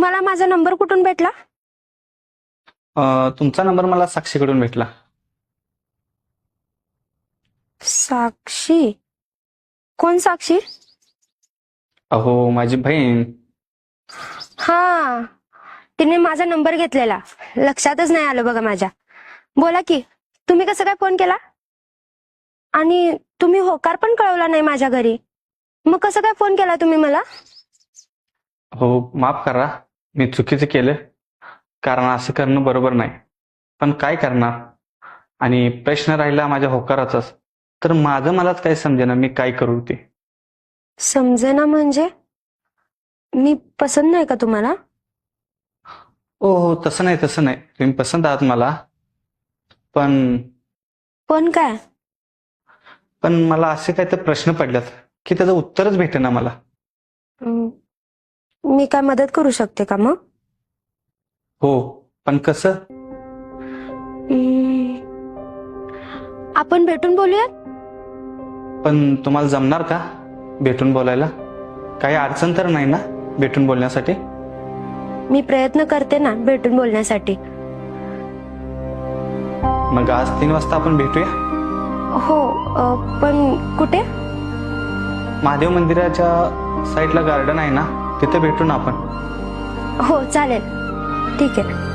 मला माझा नंबर कुठून भेटला? तुमचा नंबर मला साक्षीकडून भेटला. साक्षी? कोण साक्षी? अहो माझी बहीण. हा, तिने माझा नंबर घेतलेला, लक्षातच नाही आलं बघा माझ्या. बोला की, तुम्ही कसं काय फोन केला? आणि तुम्ही होकार पण कळवला नाही माझ्या घरी, मग कसं काय फोन केला तुम्ही मला? हो माफ करा, मी चुकीचं केलं. कारण असं करणं बरोबर नाही. पण काय करणार? आणि प्रश्न राहिला माझ्या होकाराचाच, तर माझं मलाच काय समजेना मी काय करू ते. समजेना म्हणजे? मी पसंत नाही का तुम्हाला? हो हो, तसं नाही तसं नाही, तुम्ही पसंत आहात मला. पण पण काय? पण मला असे काय तर प्रश्न पडल्यात की त्याचं उत्तरच भेटेना मला. अं, मी काय मदत करू शकते का मग? हो, पण कसं? आपण भेटून बोलूयात? पण तुम्हाला जमणार का भेटून बोलायला? काही अडचण तर नाही ना भेटून बोलण्यासाठी? मी प्रयत्न करते ना भेटून बोलण्यासाठी. मग आज 3 वाजता आपण भेटूया. हो, पण कुठे? महादेव मंदिराच्या साईडला गार्डन आहे ना, तिथे भेटू ना आपण. हो चालेल, ठीक आहे.